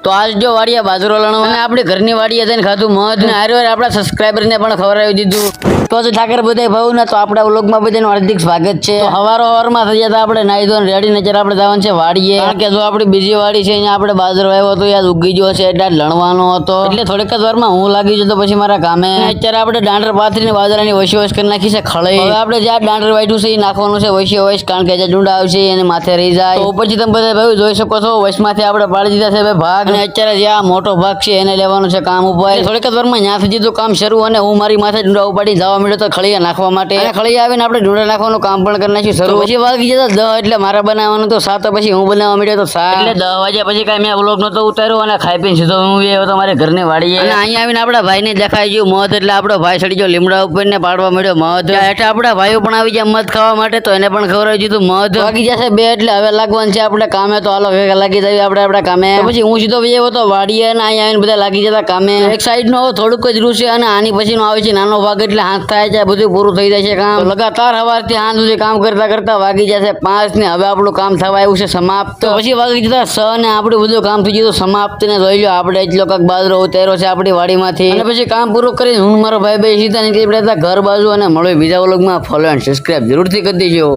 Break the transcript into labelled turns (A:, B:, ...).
A: તો આજ જો વાડિયા બાજરો લણો અને આપણે ઘરની વાડિયા થઈને ખાધું મધ ને હારે આપણા સબસ્ક્રાઇબરને પણ ખવડાવી દીધું. તો ઠાકર બધા ભાવ ને તો આપણા વ્લોગમાં બધાનું હાર્દિક સ્વાગત છે. હવારમાં થઈ જતા આપણે નાઈ ધોઈને રેડી નજર આપણે જવાનું છે વાડીએ, કારણ કે જો આપણી બીજી વાડી છે અહીંયા આપણે બાજરો આવ્યો હતો યાદ ઉગી ગયો છે એટલે લણવાનો હતો, એટલે થોડીક જ વારમાં હું લાગી જતો પછી મારા કામે. અત્યારે આપણે દાંડર પાથરીને બાજરાની વસી કરી નાખી છે ખળઈ. હવે આપણે જ્યાં દાંડર વાઢ્યું છે એ નાખવાનું છે વસી કારણ કે જે ડુંડા આવશે એને માથે રહી જાય. તો પછી તમે બધા ભાઈ જોઈ શકો છો વસમાંથી આપણે પાડી દીધા છે ભાગ, અને અત્યારે જે આ મોટો ભાગ છે એને લેવાનો છે કામ ઉપર. થોડીક જ વારમાં ત્યાં થઈ દીધું કામ શરૂ, અને હું મારી માથે ડુંડા ઉપાડી જવા મળ્યો તો ખળીયા નાખવા માટે. અને ખળીયા આવીને આપણે ડુંડા નાખવાનું કામ પણ કરી નાખ્યું શરૂ. પછી વાગી જતા 10 એટલે મારા બનાવવાનું તો 7 પછી હું બનાવવા મળ્યો તો 7 એટલે 10 વાગ્યા પછી કાંઈ મેં વ્લોગ નતો ઉતાર્યો અને ખાઈ પીને સીધો હું આવ્યો તો મારે ઘરની વાડીએ. અને અહીંયા આવીને આપણા ભાઈને દેખાઈ ગયું મધ, એટલે આપણો ભાઈ ચડી ગયો લીમડા ઉપર ને પાડવા મળ્યો મધ. એટલે આપણા ભાઈઓ પણ આવી ગયા મધ ખાવા માટે, તો એને પણ ખવડાવી દીધું મધ. વાગી જશે 2 એટલે હવે લાગવાનું છે આપણે કામે. તો હાલો ભેગા લાગી જઈએ આપણે આપણા કામે. પછી હું સીધો આવ્યો તો વાડીએ અને અહીંયા આવીને બધા લાગી જતા કામે. એક સાઈડ નો થોડુંક જ રૂ છે અને આની પછી નો આવે છે નાનો ભાગ, એટલે હાથ થાય છે બધું પૂરું થઈ જાય છે કામ. લગાતાર સવારથી સાંજ સુધી કામ કરતા કરતા વાગી જશે 5 ને હવે આપણું કામ થવા આવ્યું છે સમાપ્ત. તો પછી વાગી જતા 6 ને આપણું બધું કામ થઈ ગયું સમાપ્ત. ને જોઈ લો આપણે એટલો કાંક બાજરો ઉતાર્યો છે આપણી વાડીમાંથી. અને પછી કામ પૂરું કરીને હું મારો ભાઈ સીધા નીકળી પડ્યા હતા ઘર બાજુ. અને મળ્યો બીજા વ્લોગમાં. ફોલો એન્ડ સબસ્ક્રાઇબ જરૂરથી કરી દેજો.